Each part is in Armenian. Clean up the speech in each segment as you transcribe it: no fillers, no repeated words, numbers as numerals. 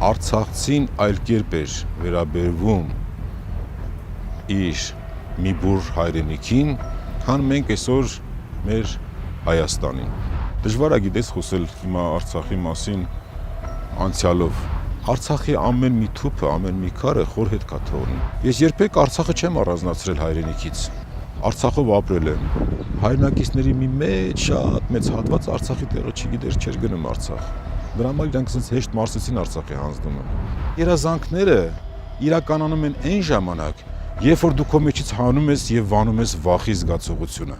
Արցախցին այլ կերպ էր վերաբերվում իր մի բուր հայրենիքին, քան մենք այսօր մեր Հայաստանին։ Դժվար է գիտես խոսել հիմա Արցախի մասին անցյալով։ Արցախի ամեն մի թուփը, ամեն մի քարը խոր հետ կա թողնում։ Ես երբեք Արցախը չեմ առանձնացրել հայրենիքից։ Արցախով ապրել եմ։ Հայրենակիցների մի շատ մեծ հատված Արցախի տեղը չգիտեր, չէր գնում Արցախ։ Դրա համար իրանք ասենց հեշտ մարսեցին Արցախի հանձնումը։ Երազանքները իրականանում են այն ժամանակ, երբ որ դու քո մեջից հանում ես եւ վանում ես վախի զգացողությունը։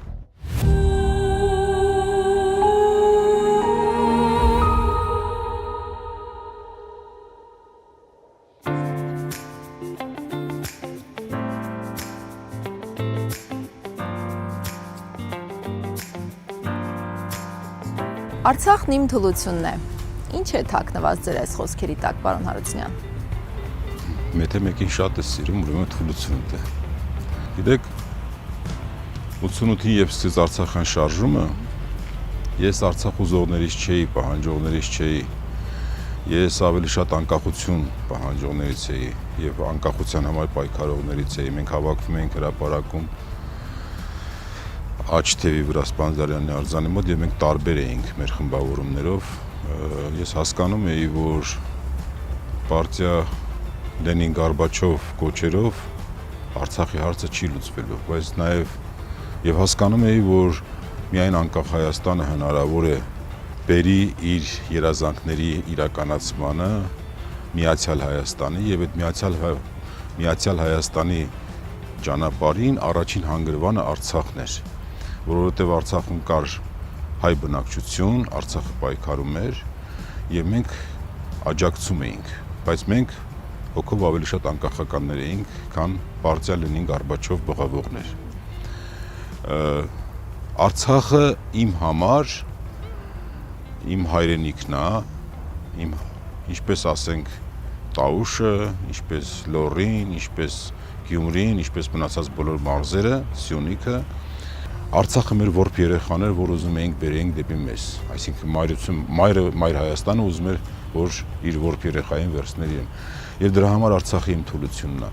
Արցախն իմ թուլությունն է։ Ինչ է թաքնված ձեր այս խոսքերի տակ, պարոն Հարությունյան։ Եթե մեկին շատ է սիրում, ուրեմն թուլություն է։ Գիտեք, 88-ին երբ սկսեց Արցախյան շարժումը, ես Արցախ ուզողներից չէի, պահանջողներից չէի։ Ես ավելի շատ անկախություն պահանջողներից էի եւ անկախության համար պայքարողներից էի։ Մենք հավաքվում էինք հրապարակում Աչթևի վրա Սպանդիարյանի արձանի մոտ եւ մենք տարբեր էինք մեր խմբավորումներով։ Ես հասկանում էի, որ պարտիա Լենին Գորբաչով կոչերով Արցախի հարցը չի լուծվելու, բայց նաեւ հասկանում էի, որ միայն անկախ Հայաստանը հնարավոր է բերի իր երազանքների իրականացմանը Միացյալ Հայաստանի եւ այդ Միացյալ Հայաստանի ճանապարհին առաջին հանգրվանը Արցախն էր, որովհետեւ Արցախում կար հայ բնակչություն, Արցախը պայքարում էր եւ մենք աջակցում էինք, բայց մենք հոգով ավելի շատ անկախականներ էինք, քան պարտիա Լենին Գորբաչով բղավողներ։ Արցախը իմ համար իմ հայրենիքն է, ինչպես ասենք Տաուշը, ինչպես Լոռին, ինչպես Գյումրին, ինչպես մնացած բոլոր մարզերը, Սյունիքը, Արցախը մեր որբ երեխան էր, որ ուզում էինք բերեինք դեպի մեզ, այսինքն մայր Հայաստանը ուզում էր, որ իր որբ երեխային վերցներ իրեն, եւ դրա համար Արցախի իմ թուլությունն է։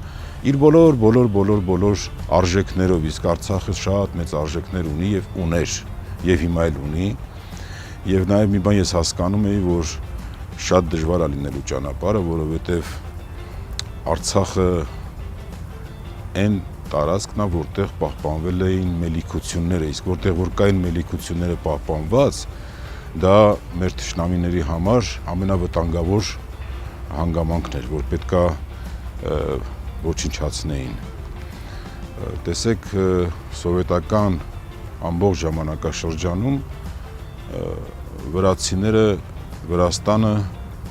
Իր բոլոր արժեքներով, իսկ Արցախը շատ մեծ արժեքներ ունի եւ ուներ, եւ հիմա էլ ունի, եւ նաեւ մի բան ես հասկանում էի, որ շատ դժվար է լինելու ճանապարհը, որովհետեւ Արցախը այն տարածքն է, որտեղ պահպանվել էին մելիքությունները, իսկ որտեղ որ կային մելիքությունները պահպանված, դա մեր թշնամիների համար ամենավտանգավոր հանգամանքն էր, որ պետքա ոչնչացնեին։ Տեսեք, սովետական ամբողջ ժամանակաշրջանում վրացիները Վրաստանը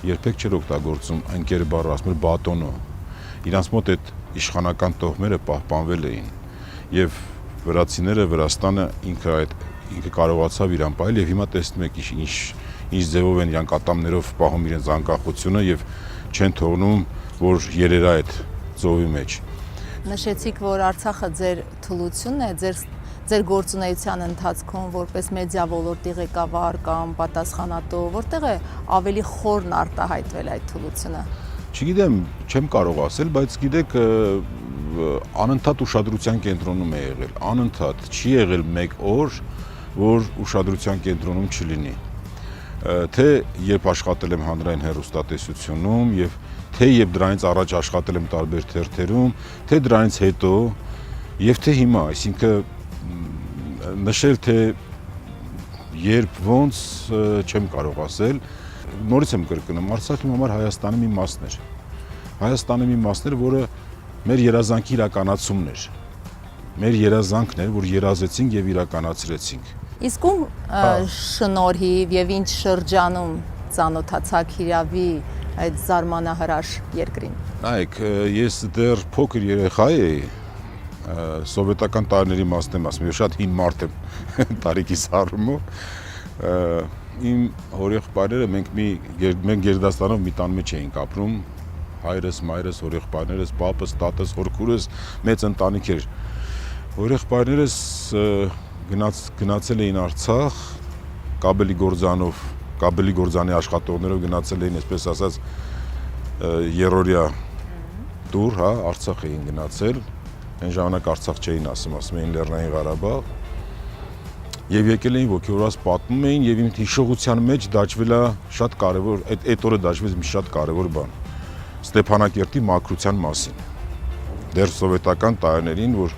երբեք չէր օգտագործում ընկեր բառը, ասում էր բատոնո։ Իրանց մոտ այդ իշխանական տոհմերը պահպանվել էին եւ վրացիները Վրաստանը ինքը կարողացավ իրան պահել եւ հիմա տեսնում եք ինչ ձևով են իրանք ատամներով պահում իրենց անկախությունը եւ չեն թողնում, որ երերա այդ ծովի մեջ։ Նշեցիք, որ Արցախը ձեր թուլությունն է, ձեր գործունեության ընթացքում որպես մեդիա ոլորտի ղեկավար կամ պատասխանատու, որտեղ է ավելի խորն արտահայտվել այդ թուլությունը։ Չգիտեմ, չեմ կարող ասել, բայց գիտեք, անընդհատ ուշադրության կենտրոնում է եղել, անընդհատ չի եղել մեկ օր, որ ուշադրության կենտրոնում չլինի։ Թե երբ աշխատել եմ հանրային հեռուստատեսությունում եւ թե երբ դրանից առաջ աշխատել եմ տարբեր թերթերում, թե դրանից հետո եւ թե հիմա, այսինքն նշել թե երբ ոնց չեմ կարող ասել, նորից եմ կրկնում, Արցախը իմ համար Հայաստանի մի մասն էր։ Հայաստանի մի մասն էր, որը մեր երազանքի իրականացումն էր։ Մեր երազանքն էր, որ երազեցինք եւ իրականացրեցինք։ Իսկ ում շնորհիվ եւ ինչ շրջանում ծանոթացաք Հիրավի այդ զարմանահրաշ երկրին։ Նայեք, ես դեռ փոքր երեխա էի, սովետական տարիների մասն եմ ասում, ես շատ հին մարդ եմ տարիքիս առումով։ Իմ հորեղբայրերը մենք Գերդաստանով մի տան մեջ էինք ապրում, հայրս, մայրս, հորեղբայրներս, պապս, տատս, հորքուրս, մեծ ընտանիք էր։ Հորեղբայրներս գնացել էին Արցախ, Կաբելի գործանի աշխատողներով գնացել էին, այսպես ասած, երրորդյա տուր, հա, Արցախ էին գնացել, այն ժամանակ Արցախ չէին ասում էին Լեռնային Ղարաբաղ, եւ եկել էին ոգևորված պատմում էին եւ իմ հիշողության մեջ դաջվել է շատ կարեւոր, այդ օրը դաջվեց մի շատ կարեւոր բան, Ստեփանակերտի մաքրության մասին։ Դեռ սովետական տարիներին, որ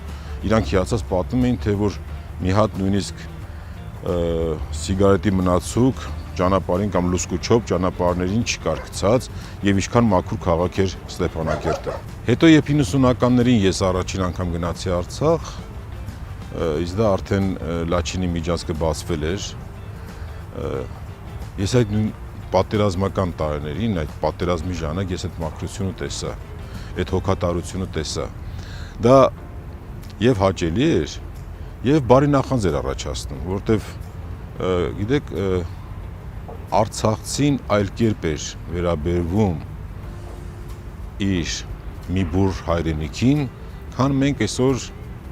իրանք հիացած պատմում էին, թե որ մի հատ նույնիսկ սիգարետի մնացուկ ճանապարհին կամ լուսկուչով ճանապարհներին չկար գցած եւ ինչքան մաքուր քաղաք էր Ստեփանակերտը։ Հետո երբ 90-ականներին ես առաջին անգամ գնացի Արցախ, իսկ դա արդեն Լաչինի միջանցքը բացվել էր, ես այդ նույն պատերազմական տարիներին, այդ պատերազմի ժամանակ ես այդ մաքրությունը տեսա, այդ հոգատարությունը տեսա։ Դա եւ հաճելի էր, եւ բարի նախանձ էր առաջացնում, որտեվ գիտեք, Արցախցին այլ կերպ էր վերաբերվում իր մի բուր հայրենիքին, քան մենք այսօր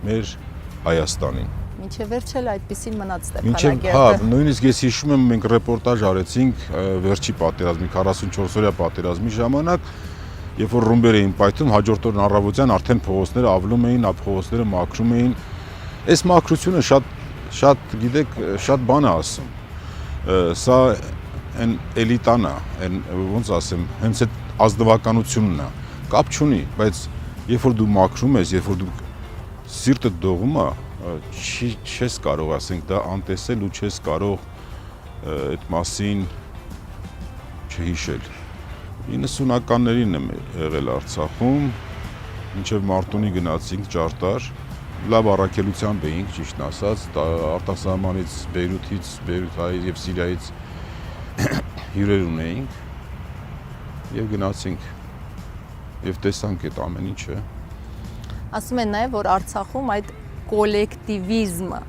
մեր Հայաստանին։ Մինչև վերջ էլ այդպեսին մնաց Ստեփանակերտը։ Հա, նույնիսկ ես հիշում եմ, մենք ռեպորտաժ արեցինք վերջի պատերազմի 44-օրյա պատերազմի ժամանակ, երբ որ ռումբեր էին պայթում, հաջորդ օրն առավոտյան արդեն փողոցները ավլում էին, փողոցները մաքրում էին։ Այս մաքրությունը շատ գիտեք, շատ բան է ասում։ Սա այն էլիտան է, այն ոնց ասեմ, հենց այդ ազնվականությունն է։ Կապ չունի, բայց երբ որ դու մաքրում ես, երբ որ դու սիրտը դողում է, չես կարող, ասենք, դա անտեսել ու չես կարող այդ մասին չհիշել։ 90-ականներին եմ եղել Արցախում, մինչև Մարտունի գնացինք Ճարտար, լավ առաքելությամբ էինք, ճիշտն ասած, արտասահմանից, Բեյրութից եւ Սիրիայից հյուրեր ունեինք եւ գնացինք եւ տեսանք այդ ամեն ինչը։ Ասում են նաև, որ Արցախում այդ կոլեկտիվիզմը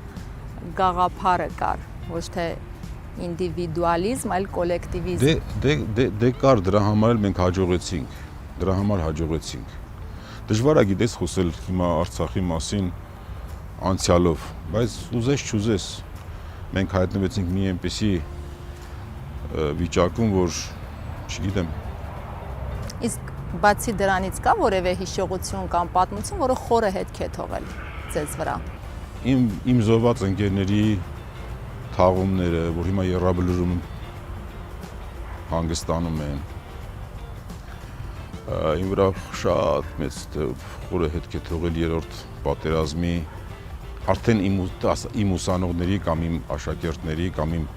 գաղափարը կար, ոչ թե ինդիվիդուալիզմ, այլ կոլեկտիվիզմ։ Դե կար, դրա համար էլ մենք հաջողեցինք։ Դժվար է գիտես խոսել հիմա Արցախի մասին անցյալով, բայց ուզես չուզես մենք հայտնվեցինք մի այնպիսի վիճակում, որ չգիտեմ։ Իսկ բացի դրանից կա որևէ հիշողություն կամ պատմություն, որը խորը հետք է թողել ձեզ վրա։ Իմ զոհված ընկերների թաղումները, որ հիմա Եռաբլուրում հանգստանում են, իմ վրա շատ մեծ խորը հետք է թողել երրորդ պատերազմի արդեն իմ ուսանողների կամ իմ աշակերտների կամ իմ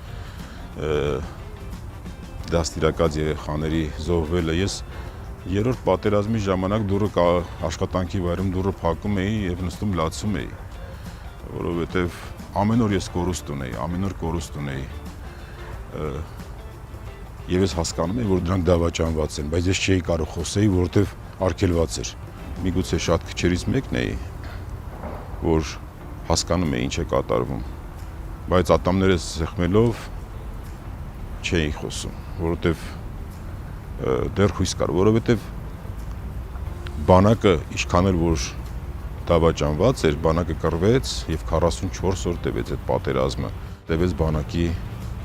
դաստիարակած երեխաների զոհվելը։ Ես երրորդ պատերազմի ժամանակ դուռը աշխատանքի վայրում դուռը փակում էի եւ նստում լացում էի, որովհետեւ ամեն օր ես կորուստ ունեի, եւ ես հասկանում էի, որ դրանք դավաճանված են, բայց ես չէի կարող խոսեի, որովհետեւ արգելված էր։ Միգուցե շատ քչերից մեկն էի, որ հասկանում էի ինչ է կատարվում, բայց ատամներս սեղմելով չէի խոսում, որովհետեւ դեռ հույս կար, որովհետեւ բանակը ինչքան էլ որ դավաճանված էր, բանակը կռվեց եւ 44 օր տևեց այդ պատերազմը, տևեց բանակի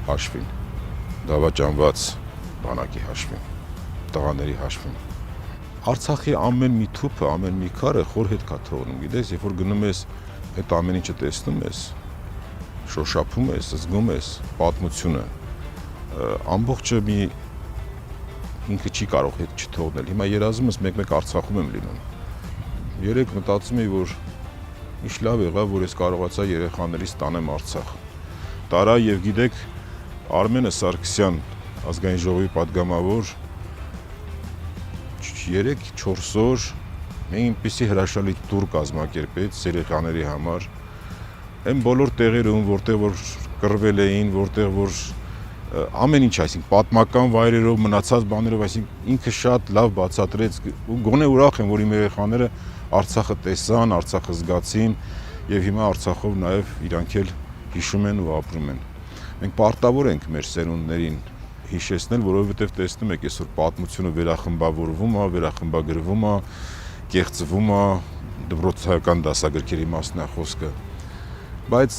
հաշվին, դավաճանված բանակի հաշվին, տղաների հաշվին։ Արցախի ամեն մի թուփը, ամեն մի քարը խոր հետ կա թողնում, գիտես, երբ որ գնում ես այդ ամեն ինչը տեսնում ես, շոշափում ես, զգում ես պատմությունը, ամբողջը մի ինքը չի կարող հետ չթողնել։ Հիմա երազումս մեկ-մեկ Արցախում եմ լինում։ Երեք մտածում էի, որ ինչ լավ եղավ, որ ես կարողացա երեխաներիս տանեմ Արցախ։ Տարա եւ գիտեք, Արմենը Սարգսյան, ազգային ժողովի պատգամավոր, 3-4 օր մենք այնպիսի հրաշալի տուր կազմակերպեց երեխաների համար։ Այն բոլոր տեղերում, որտեղ որ կռվել էին, որտեղ որ ամեն ինչ, այսինքն պատմական վայրերով, մնացած բաներով, այսինքն ինքը շատ լավ բացատրեց ու գոնե ուրախ եմ, որ իմ երեխաները Արցախը տեսան, Արցախը զգացին եւ հիմա Արցախով նաեւ իրանք էլ հիշում են ու ապրում են։ Մենք պարտավոր ենք մեր սերունդներին հիշեցնել, որովհետեւ տեսնում եք այսօր պատմությունը վերախմբավորվում է, վերախմբագրվում է, կեղծվում է, դպրոցական դասագրքերի մասն է խոսքը։ Բայց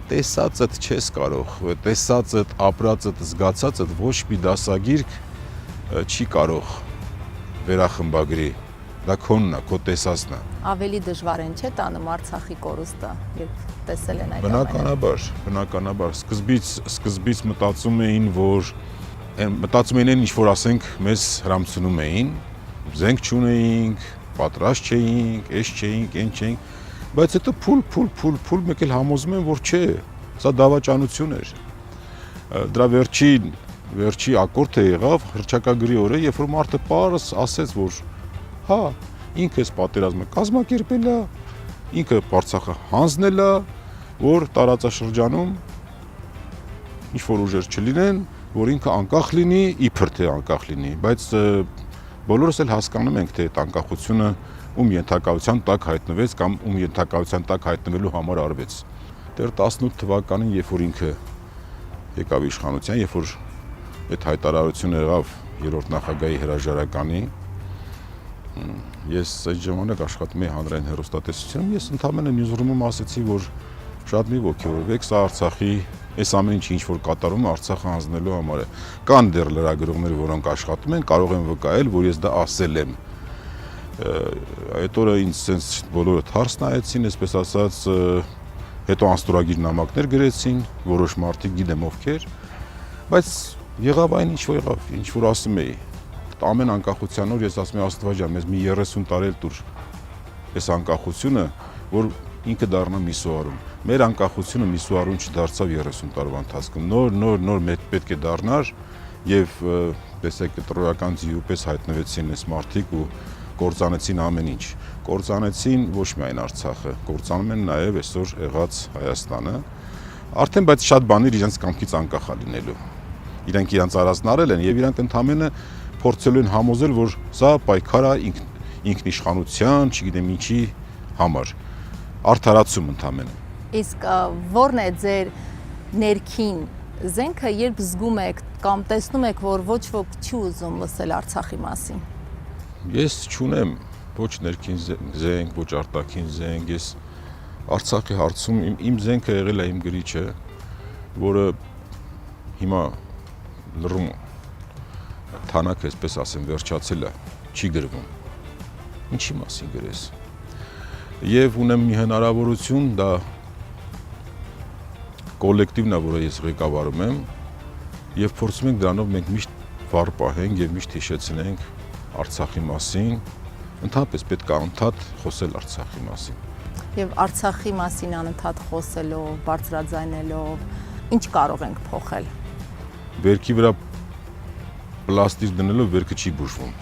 տեսածդ չես կարող, տեսածդ, ապրածդ, զգացածդ ոչ մի դասագիրք չի կարող վերախմբագրի, դա քոնն է, քո տեսածն է։ Ավելի դժվար են չէ տանում Արցախի կորուստը, երբ տեսել են այդ ամենը։ Բնականաբար, սկզբից մտածում էին, որ ինչ որ ասենք մեզ հրամցնում էին, զենք չունեինք, պատրաստ չէինք, էս չէինք, այն չէինք, բայց հետո փուլ մեկ էլ համոզում են, որ չէ, սա դավաճանություն էր։ Դրա վերջի ակորդը եղավ հռչակագրի օրը, երբ որ մարդը պարզ ասեց, որ հա, ինքը էս պատերազմը կազմակերպել է, ինքը Արցախը հանձնել է, որ տարածաշրջանում ինչ որ ուժեր չլինեն, որ ինքը անկախ լինի, իբր թե անկախ լինի, բայց բոլորս էլ հասկանում ենք, թե այդ անկախությունը ում ենթակայության տակ հայտնվեց կամ ում ենթակայության տակ հայտնվելու համար արվեց։ Դեռ 18 թվականին, երբ որ ինքը եկավ իշխանության, երբ որ այդ հայտարարությունը եղավ երրորդ նախագահի հրաժարականի, ես այդ ժամանակ աշխատում էի հանրային հեռուստատեսությունում, ես ընդհանրապես նյուզրումում ասացի, որ շատ մի ոգևորվեք, սա Արցախի այս ամեն ինչ որ կատարում է Արցախը հանձնելու համար է։ Կան դեռ լրագրողներ, որոնք աշխատում են, կարող են վկայել, որ ես դա ասել եմ։ Այդ օրը ինձ sense բոլորը թարս նայեցին, այսպես ասած, հետո անստորագիր նամակներ գրեցին, որոշ մարդիկ գիտեմ ովքեր, բայց եղավ այն ինչ որ ասում էի։ Ամեն անկախության օր ես ասում եմ Աստված ջան, մեզ մի 30 տարի էլ տուր այս անկախությունը, որ ինքը դառնա միսուարում։ Մեր անկախությունը միսուարուն չդարձավ 30 տարվա ընթացքում։ Նոր պետք է դառնար եւ տեսեք տրորական ձիու պես հայտնվեցին այս մարդիկ ու կործանեցին ամեն ինչ։ Կործանեցին ոչ միայն Արցախը, կործանում են նաեւ այսօր եղած Հայաստանը։ Արդեն բայց շատ բաներ իրենց կամքից անկախ է լինելու։ Իրանք իրանց արածն արել են եւ իրանք ընդհանրապես փորձելու են համոզել, որ սա պայքար է ինքնիշխանության, չգիտեմ ինչի համար, արդարացում ընդհանրապես։ Իսկ ո՞րն է ձեր ներքին զենքը, երբ զգում եք կամ տեսնում եք, որ ոչ ոք չի ուզում լսել Արցախի մասին։ Ես չունեմ ոչ ներքին զենք, ոչ արտաքին զենք, ես Արցախի հարցում իմ զենքը եղել է իմ գրիչը, որը հիմա լռում թանակը, այսպես ասեմ, վերջացել է, չի գրվում։ Ինչի մասին գրես։ Եվ ունեմ մի հնարավորություն, դա կոլեկտիվն է, որը ես ղեկավարում եմ, եւ փորձում ենք դրանով մենք միշտ վառ պահենք եւ միշտ հիշեցնենք Արցախի մասին, ընդհանրապես պետք է անդադ խոսել Արցախի մասին։ Եվ Արցախի մասին անընդհատ խոսելով, բարձրաձայնելով, ինչ կարող ենք փոխել։ Վերքի վրա պլաստիկ դնելով վերքը չի բուժվում,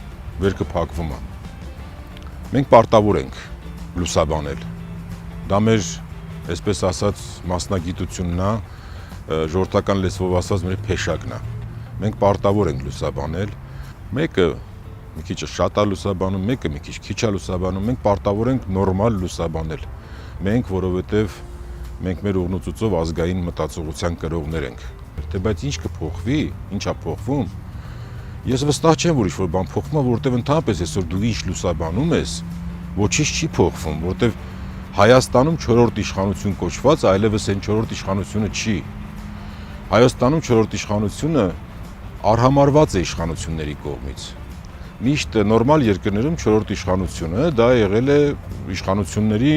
վերքը փակվում է։ Մենք պարտավոր ենք լուսաբանել։ Դա մեր, այսպես ասած, մասնագիտությունն է, ժողովրդական լեզվով ասած մեր փեշակն է։ Մենք պարտավոր ենք լուսաբանել։ Մեկը մի քիչ շատ է լուսաբանում, մեկը մի քիչ քիչ է լուսաբանում, մենք պարտավոր ենք նորմալ լուսաբանել։ Մենք, որովհետև մենք մեր ուղնուցուցով ազգային մտածողության կրողներ ենք։ Թե բայց ինչ կփոխվի, ինչա փոխվում։ Ես վստահ չեմ, որ ինչ-որ բան փոխվում է, որովհետև ընդհանրապես այսօր դու ինչ լուսաբանում ես, ոչինչ չի փոխվում, որովհետև Հայաստանում 4-րդ իշխանություն կոչված այլևս այն 4-րդ իշխանությունը չի։ Հայաստանում 4-րդ իշխանությունը արհամարված է իշխանությունների կողմից։ Միշտ նորմալ երկրներում 4-րդ իշխանությունը դա եղել է իշխանությունների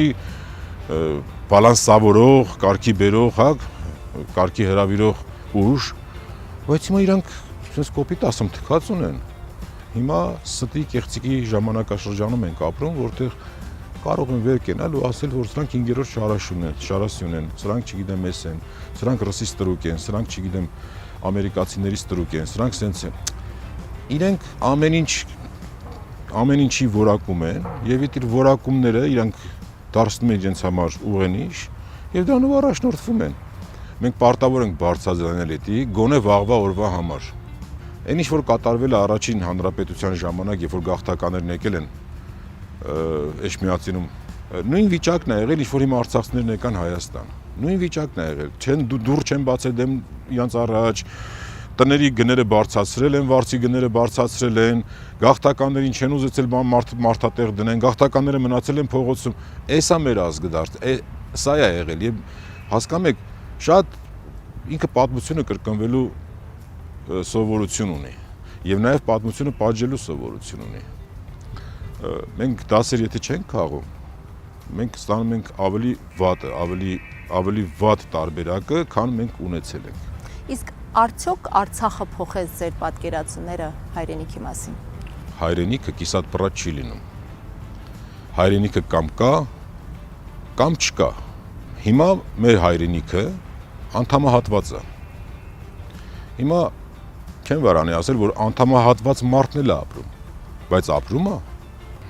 բալանսավորող, կարգի բերող, հա, կարգի հրավիրող ուժ, բայց հիմա իրանք sense կոպիտ ասում թքած ունեն։ Հիմա ստի կեղծիկի ժամանակաշրջանում ենք ապրում, որտեղ կարող են վեր կենալ ու ասել, որ սրանք 5-րդ շարասյուն են, սրանք չգիտեմ էս են, սրանք ռուսից տրուկ են, սրանք չգիտեմ ամերիկացիներից տրուկ են, սրանք sense են։ Իրենք ամեն ինչի որակում են եւ այդ որակումները իրանք դարձնում են իրենց համար ուղենիշ եւ դրանով առաջնորդվում են։ Մենք պարտավոր ենք բարձրաձայնել դա գոնե վաղվա օրվա համար։ Այն ինչ որ կատարվել է առաջին հանրապետության ժամանակ, երբ որ գաղթականներն եկել են Էջմիածինում, նույն վիճակն է եղել, ինչ որ հիմա արցախցիներն եկան Հայաստան։ Նույն վիճակն է եղել։ Չեն դուր չեն բացել դեմ իրանց առաջ, տների գները բարձրացրել են, վարձի գները բարձրացրել են, գաղթականներին չեն ուզեցել մարդատեղ դնեն, գաղթականները մնացել են փողոցում։ Էսա մեր ազգը դարձել, սա է եղել եւ հասկանում եք, շատ ինքը պատմությունը կրկնվելու սովորություն ունի եւ նաեւ պատմությունը պատժելու սովորություն ունի։ մենք դասեր եթե չենք քաղում, մենք ստանում ենք ավելի վատը, ավելի վատ տարբերակը, քան մենք ունեցել ենք։ Իսկ արդյոք Արցախը փոխեց ձեր պատկերացումները հայրենիքի մասին։ Հայրենիքը կիսատ պռատ չի լինում։ Հայրենիքը կամ կա, կամ չկա։ Հիմա մեր հայրենիքը անդամահատված է։ Հիմա չեմ վարանի ասել, որ անդամահատված մարդն էլ է ապրում, բայց ապրում է,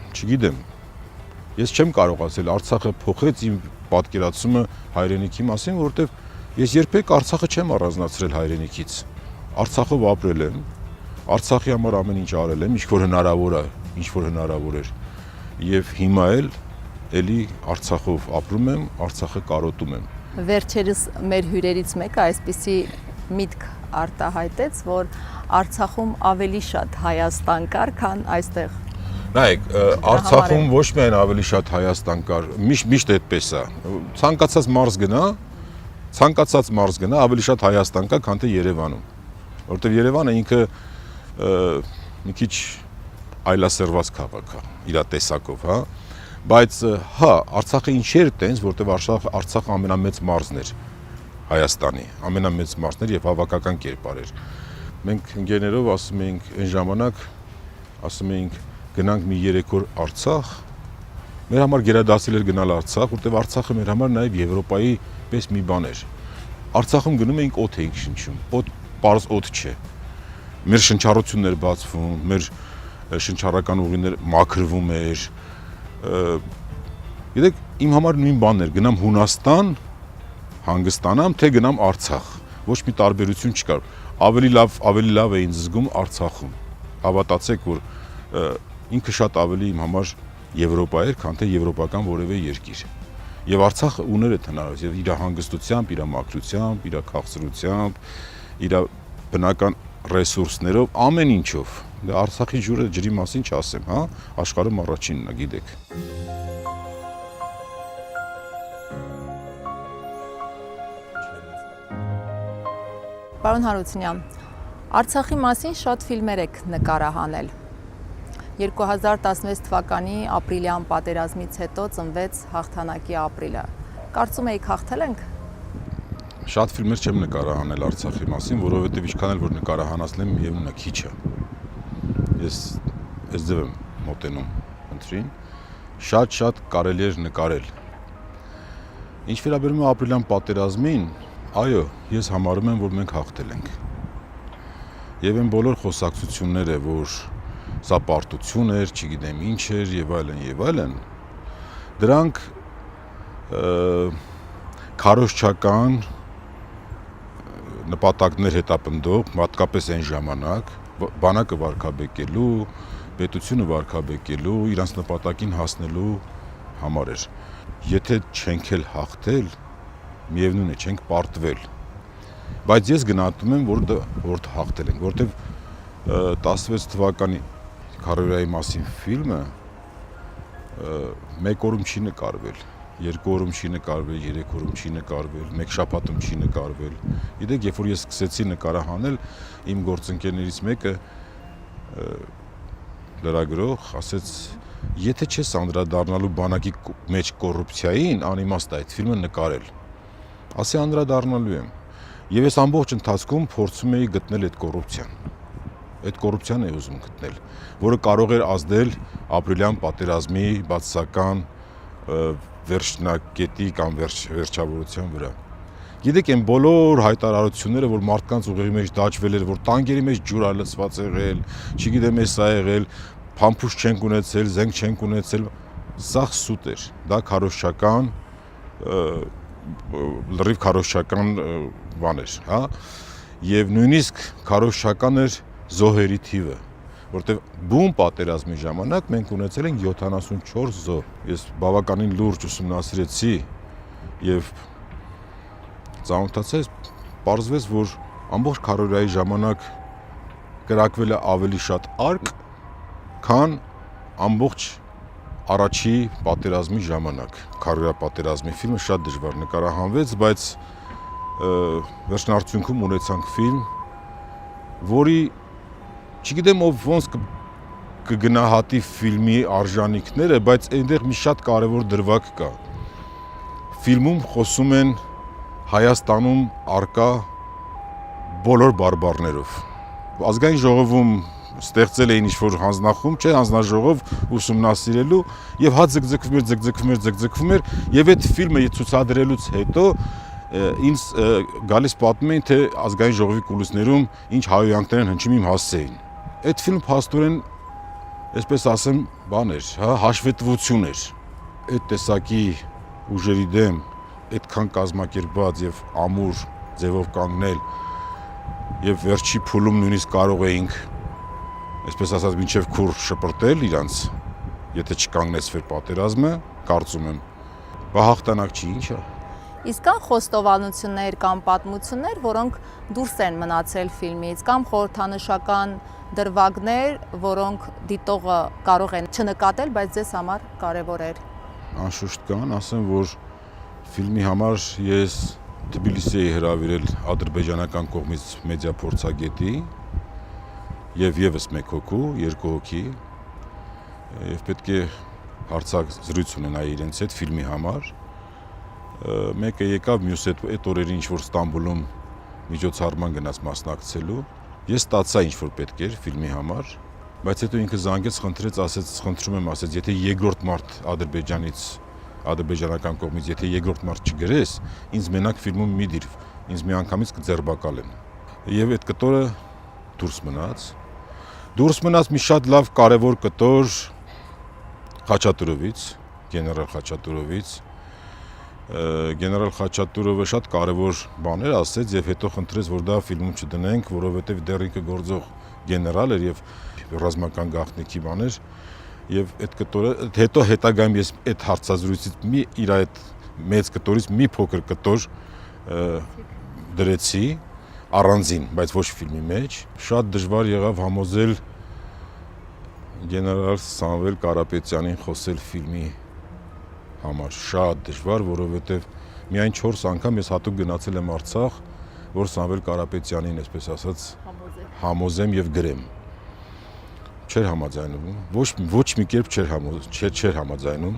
չգիտեմ։ Ես չեմ կարող ասել Արցախը փոխեց իմ պատկերացումը հայրենիքի մասին, որովհետև ես երբեք Արցախը չեմ առանձնացրել հայրենիքից։ Արցախով ապրել եմ, Արցախի համար ամեն ինչ արել եմ, ինչ որ հնարավոր էր։ Եվ հիմա էլի Արցախով ապրում եմ, Արցախը կարոտում եմ։ Վերջերս մեր հյուրերից մեկը այսպիսի միտք արտահայտեց, որ Արցախում ավելի շատ Հայաստան կար, քան այստեղ։ Նայեք, Արցախում ոչ միայն ավելի շատ Հայաստան կար, միշտ այդպես է։ Ցանկացած մարզ գնա, ավելի շատ Հայաստան կա, քան թե Երևանում։ Որտեղ Երևանը ինքը մի քիչ այլասերված քաղաք է, իր տեսակով, հա։ Բայց հա, Արցախը ինչ էր տենց, որտեղ Արցախը ամենամեծ մարզն էր Հայաստանի, ամենամեծ մարզն էր եւ հավաքական կերպար էր։ Մենք ընկերներով ասում էինք այն ժամանակ, ասում էինք գնանք մի 3 օր Արցախ, մեր համար գերադասել էր գնալ Արցախ, որտեղ Արցախը մեր համար նաեւ Եվրոպայի պես մի բան էր։ Արցախում գնում էինք օդ էինք շնչում, պարզ օդ չէ։ Մեր շնչառություններ բացվում, մեր շնչառական ուղիներ մաքրվում էր։ Գիտեք, իմ համար նույն բանն էր, գնամ Հունաստան, հանգստանամ, թե գնամ Արցախ։ Ոչ մի տարբերություն չկար։ Ավելի լավ էի ինձ զգում Արցախում։ Հավատացեք, որ ինքը շատ ավելի իմ համար Եվրոպա էր, քան թե եվրոպական որևէ երկիր։ Եվ Արցախը ուներ այդ հնարավորություն, իր հանգստությամբ, իր մաքրությամբ, իր քաղցրությամբ, իր բնական ռեսուրսներով, ամեն ինչով։ Դե Արցախի ջրի մասին չասեմ, հա, աշխարհում առաջինն է, գիտեք։ Պարոն Հարությունյան, Արցախի մասին շատ ֆիլմեր եք նկարահանել։ 2016 թվականի ապրիլյան պատերազմից հետո ծնվեց Հաղթանակի ապրիլը։ Կարծում եք հաղթել ենք։ Շատ ֆիլմեր չեմ նկարահանել Արցախի մասին, որովհետև ինչքան էլ որ նկարահանածել եմ, միևնույն է քիչ է։ Ես այս ձև եմ մոտենում ընտրին։ Շատ կարելի էր նկարել։ Ինչ վերաբերում է ապրիլյան պատերազմին, այո, ես համարում եմ, որ մենք հաղթել ենք։ Եվ այն բոլոր խոսակցությունները, որ սա պարտություն էր, չգիտեմ ինչ էր եւ այլն, դրանք քարոզչական նպատակներ հետապնդող, մատկապես այն ժամանակ բանակը վարկաբեկելու, պետությունը վարկաբեկելու, իրանց նպատակին հասնելու համար էր։ Եթե չենք էլ հաղթել, միևնույն է, չենք պարտվել։ Բայց ես գնահատում եմ, որ հաղթել ենք, որովհետեւ 16 թվականի Քարորիայի մասին ֆիլմը մեկ օրում չի նկարվել, 2 օրում չի նկարվել, 3 օրում չի նկարվել, 1 շաբաթում չի նկարվել։ Գիտեք, երբ որ ես սկսեցի նկարահանել, իմ գործընկերներից մեկը լրագրող ասեց, եթե չես անդրադառնալու բանակի մեջ կոռուպցիային, անիմաստ է այդ ֆիլմը նկարել։ Ասի անդրադառնալու եմ։ Եվ ես ամբողջ ընթացքում փորձում էի գտնել այդ կոռուպցիան։ Այդ կոռուպցիան է ուզում գտնել, որը կարող էր ազդել ապրիլյան պատերազմի բացասական վերջնակետի կամ վերջավորության վրա։ Գիտեք, այն բոլոր հայտարարությունները, որ մարդկանց ուղեղի մեջ դաջվել էր, որ տանկերի մեջ ջուր է լցված եղել, չգիտեմ էս է եղել, փամփուշտ չենք ունեցել, զենք չենք ունեցել, սա սուտ էր։ Դա քարոզչական լրիվ քարոզչական բան էր, հա։ Եվ նույնիսկ քարոզչական էր զոհերի թիվը, որտեղ բուն պատերազմի ժամանակ մենք ունեցել ենք 74 զոհ։ Ես բավականին լուրջ ուսումնասիրեցի եւ ծանոթացա, պարզվեց, որ ամբողջ Քարորիայի ժամանակ կրակվել է ավելի շատ արկ, քան ամբողջ առաջի պատերազմի ժամանակ։ Քարորիա պատերազմի ֆիլմը շատ դժվար նկարահանվեց, բայց վերջնարդյունքում ունեցանք ֆիլմ, որի չգիտեմ ով ոնց կգնահատի ֆիլմի արժանինքները, բայց այնտեղ մի շատ կարևոր դրվագ կա։ Ֆիլմում խոսում են Հայաստանում արկա բոլոր բարբառներով։ Ազգային ժողովում ստեղծել էին ինչ-որ հանձնախումբ, չէ, հանձնաժողով ուսումնասիրելու եւ հա ձգձգվում էր եւ այդ ֆիլմը ցուցադրելուց հետո ինձ գալիս պատմում էին, թե ազգային ժողովի կուլիսներում ինչ հայհոյանքներ են հնչում իմ հասցեին։ Այդ ֆիլմը փաստորեն, այսպես ասեմ, բան էր, հա, հաշվետվություն էր։ Այդ տեսակի ուժերի դեմ այդքան կազմակերպված եւ ամուր ձևով կանգնել եւ վերջի փուլում նույնիսկ կարող էինք, այսպես ասած, մինչև քուր շպրտել իրանց, եթե չկանգնեցվեր պատերազմը, կարծում եմ, բա հաղթանակ չի, ինչ է։ Իսկ կան խոստովանություններ կամ պատմություններ, որոնք դուրս են մնացել ֆիլմից, կամ խորհրդանշական դրվագներ, որոնք դիտողը կարող են չնկատել, բայց ձեզ համար կարևոր էր։ Անշուշտ կան, ասեմ, որ ֆիլմի համար ես Թբիլիսի էի հրավիրել ադրբեջանական կողմից մեդիա փորձագետի եւ եւս մեկ հոգու, երկու հոգի, եւ պետք է հարցակ զրույց ունենայի իրենց հետ ֆիլմի համար։ Մեկը եկավ, մյուսը այդ օրերին ինչ-որ Ստամբուլում միջոցառման գնաց մասնակցելու։ Ես ստացա ինչ-որ պետք էր ֆիլմի համար, բայց հետո ինքը զանգեց, խնդրեց, ասեց, խնդրում եմ, ասեց, եթե երկրորդ մարդ ադրբեջանական կողմից, եթե երկրորդ մարդ չգրես, ինձ մենակ ֆիլմում մի դիր, ինձ միանգամից կձերբակալեն։ Եվ այդ կտորը դուրս մնաց։ Դուրս մնաց մի շատ լավ կարևոր կտոր Խաչատուրովից, գեներալ Խաչատուրովից։ Գեներալ Խաչատուրովը շատ կարևոր բաներ ասեց եւ հետո խնդրեց, որ դա ֆիլմում չդնենք, որովհետեւ դեռ ինքը գործող գեներալ էր եւ ռազմական գաղտնիքի բաներ եւ այդ կտորը հետո հետագայում ես այդ հարցազրույցից մի իր այդ մեծ կտորից մի փոքր կտոր դրեցի առանձին, բայց ոչ ֆիլմի մեջ։ Շատ դժվար եղավ համոզել գեներալ Սամվել Կարապետյանին խոսել ֆիլմի համար, շատ դժվար, որովհետև միայն 4 անգամ ես հատուկ գնացել եմ Արցախ, որ Սամվել Կարապետյանին, այսպես ասած, համոզեմ եւ գրեմ։ Չէր համաձայնում, ոչ մի կերպ չէր համաձայնում։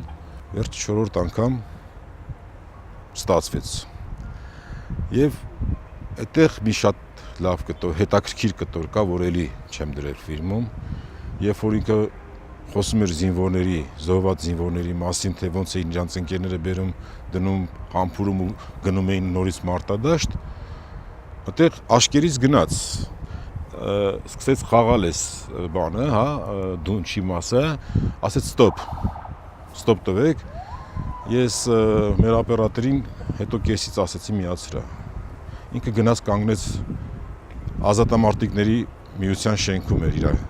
Վերջ 4-րդ անգամ ստացվեց։ Եվ այդտեղ մի շատ լավ կտոր, հետաքրքիր կտոր կա, որ էլի չեմ դրել ֆիլմում, երբ որ ինքը խոսում էր զինվորների, զոհված զինվորների մասին, թե ոնց էին իրանց ընկերները բերում, դնում, համբուրում ու գնում էին նորից մարտադաշտ, այդտեղ աշկերից գնաց, սկսեց խաղալ էս բանը, հա, դունչի մասը, ասեց ստոպ տվեք, ես մեր օպերատորին հետո կեսից ասեցի միացրա, ինքը գնաց կանգնեց ազատամարտիկների միության շենքում էր իր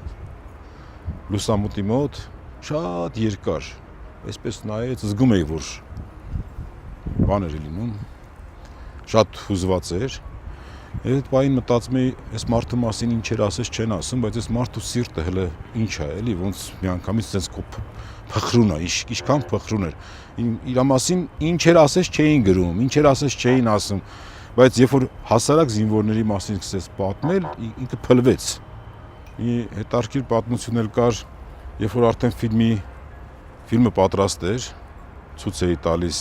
լուսամուտի մոտ, շատ երկար, այսպես նայեց, զգում էի, որ բան էր լինում, շատ հուզված էր, այդ պահին մտածում էի, այս մարդու մասին ինչեր ասես չեն ասում, բայց այս մարդու սիրտը հələ ինչ է, էլի, ոնց միանգամից sense փխրուն է, ինչքան փխրուն էր, իր մասին ինչեր ասես չէին գրում, ինչեր ասես չէին ասում, բայց երբ որ հասարակ զինվորների մասին սկսեց պատմել, ինքը փլվեց։ Մի հետաքրքիր պատմություն էլ կար, երբ որ արդեն ֆիլմը պատրաստ էր, ցույց էի տալիս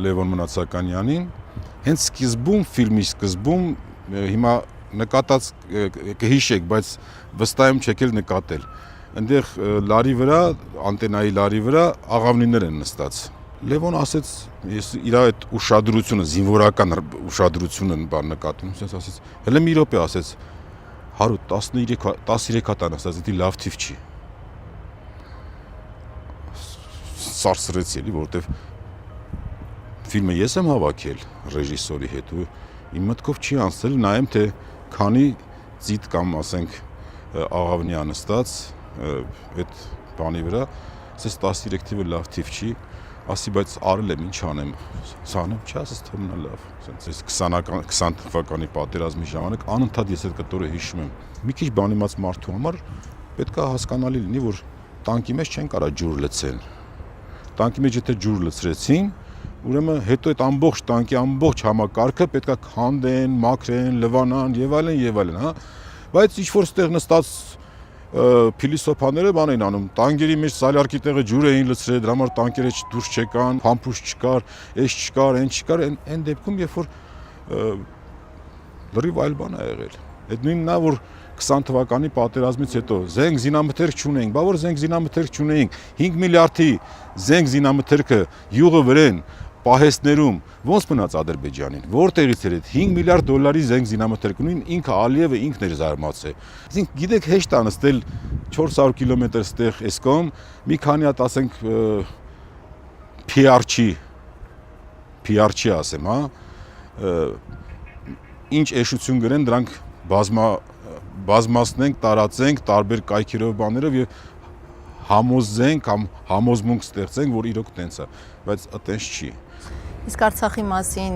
Լևոն Մնացականյանին, հենց ֆիլմի սկզբում, հիմա նկատած կհիշեք, բայց վստահ եմ չեք էլ նկատել, այնտեղ լարի վրա, անտենայի լարի վրա աղավնիներ են նստած։ Լևոն ասեց, ես իր այդ ուշադրությունը, զինվորական ուշադրությունը բան նկատում, ասեց, հələ մի րոպե ասեց, 13 հատ անաստած, դա լավ թիվ չի։ Սարսրեցի էլի, որովհետև ֆիլմը ես եմ հավաքել ռեժիսորի հետ ու իմ մտքով չի անցել, նայեմ թե քանի ծիտ կամ ասենք աղավնի անստած այդ բանի վրա, ասես 13 թիվը լավ թիվ չի, ասի բայց արել եմ, ինչ անեմ, սանեմ, չի ասես թողնա լավ, ասես 20 թվականի պատերազմի ժամանակ անընդհատ ես այդ կտորը հիշում եմ։ Մի քիչ բանիմաց մարդու համար պետք է հասկանալի լինի, որ տանկի մեջ չեն կարա ջուր լցեն։ Տանկի մեջ եթե ջուր լցրեցին, ուրեմն հետո այդ ամբողջ տանկի ամբողջ համակարգը պետք է քանդեն, մաքրեն, լվանան եւ այլն, հա։ Բայց ինչ որ ստեղ նստած փիլիսոփաները բան էին անում, տանկերի մեջ սալյարկի տեղը ջուր էին լցրել, դրա համար տանկերը դուրս չեկան, փամփուշտ չկար, էս չկար, այն չկար, այն դեպքում երբ որ լրիվ այլ բան է եղել։ Այդ նույնն է, որ 20 թվականի պատերազմից հետո զենք զինամթերք չունեինք, բա որ զենք զինամթերք չունեինք, 5 միլիարդի զենք զինամթերքը յուղը վրեն պահեստներում ոնց մնաց Ադրբեջանին, որտեղից էր այդ 5 միլիարդ դոլարի զենք զինամթերք ունին, ինքը Ալիևը ինքն էր զարմացել։ Այսինքն գիտեք հեշտ է նստել 400 կիլոմետր ստեղ էսկոմ, մի քանի հատ ասենք PR-չի ասեմ, հա, ինչ էշություն գրեն, դրանք բազմացնենք, տարածենք տարբեր կայքերով բաներով եւ համոզենք կամ համոզմունք ստեղծենք, որ իրոք տենց է, բայց այտենց չի։ Իսկ Արցախի մասին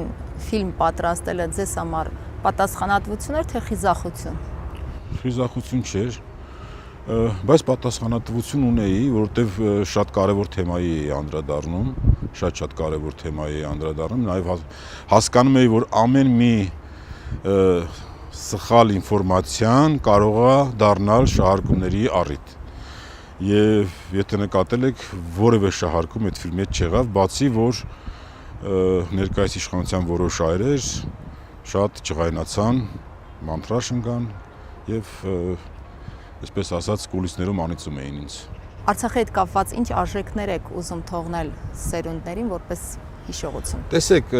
ֆիլմ պատրաստելը ձեզ համար պատասխանատվություն էր թե խիզախություն։ Խիզախություն չէր, բայց պատասխանատվություն ունեի, որովհետև շատ կարևոր թեմայի էի անդրադառնում, շատ կարևոր թեմայի էի անդրադառնում, նաև հասկանում էի, որ ամեն մի սխալ ինֆորմացիան կարող է դառնալ շահարկումների առիթ։ Եվ եթե նկատել եք, որևէ շահարկում այդ ֆիլմի հետ չեղավ, բացի որ ներկայիս իշխանության որոշ այրեր շատ ջղայնացան, մանտրաշ ընկան եւ այսպես ասած կուլիսներում անիծում էին ինձ։ Արցախի հետ կապված ինչ արժեքներ եք ուզում թողնել սերունդներին որպես հիշողություն։ Տեսեք,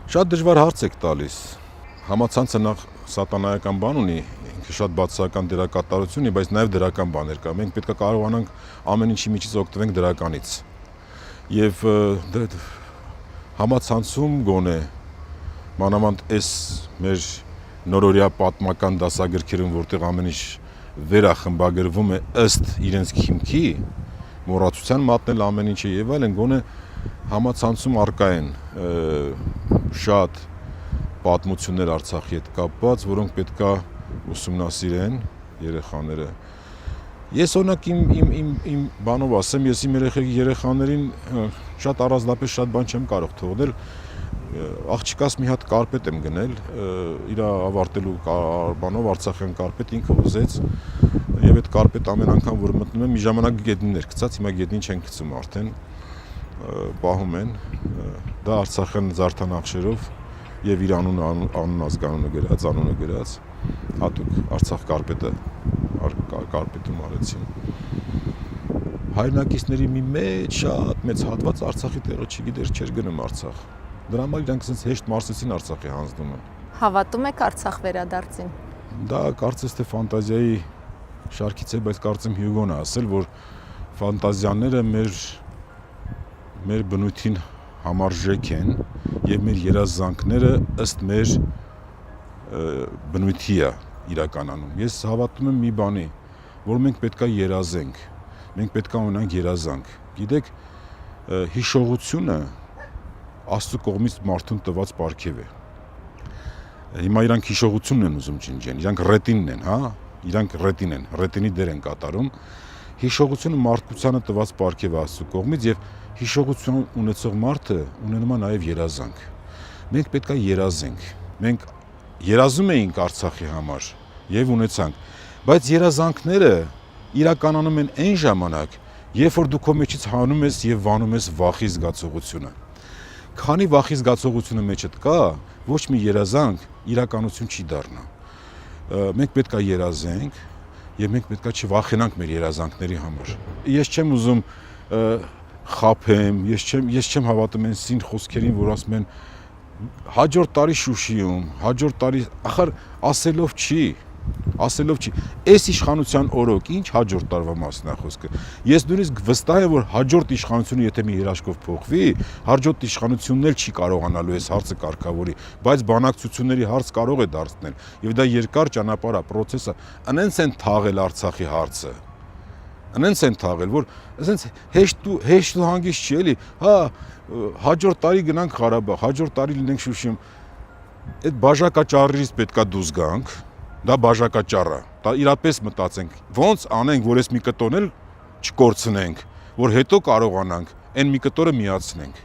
շատ դժվար հարց եք տալիս։ Համացանցը նախ սատանայական բան ունի, ինքը շատ բացասական դերակատարություն ունի, բայց նաև դրական բաներ կա։ Մենք պետք է կարողանանք ամեն ինչի միջից օգտվենք դրականից։ Եվ համացանցում գոնե մանավանդ այս մեր նորորյա պատմական դասագրքերում, որտեղ ամեն ինչ վերախմբագրվում է ըստ իրենց քիմքի, մոռացության մատնել ամեն ինչը եւ այլն, գոնե համացանցում առկա են շատ պատմություններ Արցախի հետ կապված, որոնք պետքա ուսումնասիրեն երեխաները։ Ես օրինակ իմ բանով ասեմ, ես իմ երեխաներին շատ առանձնապես շատ բան չեմ կարող թողնել։ Աղջիկաս մի հատ կարպետ եմ գնել, իր ավարտելու բանով Արցախյան կարպետ ինքը ուզեց, եւ այդ կարպետ ամեն անգամ որ մտնում եմ, մի ժամանակ գետնին էր գցած, հիմա գետնին չեն գցում արդեն, պահում են, դա Արցախյան զարդանախշերով եւ իր անուն ազգանունը գրած, հատուկ Արցախ կարպետում արեցին։ Հայրենակիցների մի շատ մեծ հատված Արցախի տեղը չգիտեր, չէր գնում Արցախ։ Դրա համար իրանք ասենց հեշտ մարսեցին Արցախի հանձնումը։ Հավատում եք Արցախ վերադարձին։ Դա կարծես թե ֆանտազիայի շարքից է, բայց կարծեմ Հյուգոն է ասել, որ ֆանտազիաները մեր բնույթին համարժեք են եւ մեր երազանքները ըստ մեր բնույթի է իրականանում։ Ես հավատում եմ մի բանի, որ մենք պետքա երազենք, մենք պետքա ունենանք երազանք։ Գիտեք, հիշողությունը Աստծո կողմից մարդուն տված պարգև է։ Հիմա իրանք հիշողությունն են ուզում ջնջեն, իրանք ռետինն են, հա, իրանք ռետինի դեր են կատարում։ Հիշողությունը մարդկությանը տված պարգև է Աստծո կողմից եւ հիշողություն ունեցող մարդը ունենում է նաեւ երազանք։ Մենք պետքա երազենք։ Մենք երազում էինք Արցախի համար եւ ունեցանք, բայց երազանքները իրականանում են այն ժամանակ, երբ որ դու քո մեջից հանում ես եւ վանում ես վախի զգացողությունը։ Քանի վախի զգացողությունը մեջդ կա, ոչ մի երազանք իրականություն չի դառնա։ Մենք պետքա երազենք եւ մենք պետքա չվախենանք մեր երազանքների համար։ Ես չեմ ուզում խափեմ, ես չեմ հավատում այն սին խոսքերին, որ ասում են հաջորդ տարի Շուշիում, հաջորդ տարի, ախր ասելով չի։ Այս իշխանության օրոք ինչ հաջորդ տարվա մասն է խոսքը։ Ես նույնիսկ վստահ եմ, որ հաջորդ իշխանությունը եթե մի երաշխով փոխվի, հաջորդ իշխանությունն էլ չի կարողանալու այս հարցը կարգավորի, բայց բանակցությունների հարց կարող է դարձնել, եւ դա երկար ճանապարհ է, process է։ Անենց են թաղել Արցախի հարցը։ Անենց են թաղել, որ ասենց հեշտ ու հանգիստ չի էլի, հա, հաջորդ տարի գնանք Ղարաբաղ, հաջորդ տարի լինենք Շուշիում։ Այդ բաժակաճառից պետքա դուրս գանք։ Դա բաժակաճառ է, դա իրապես մտածենք, ոնց անենք, որ այս մի կտոն էլ չկորցնենք, որ հետո կարողանանք այն մի կտորը միացնենք։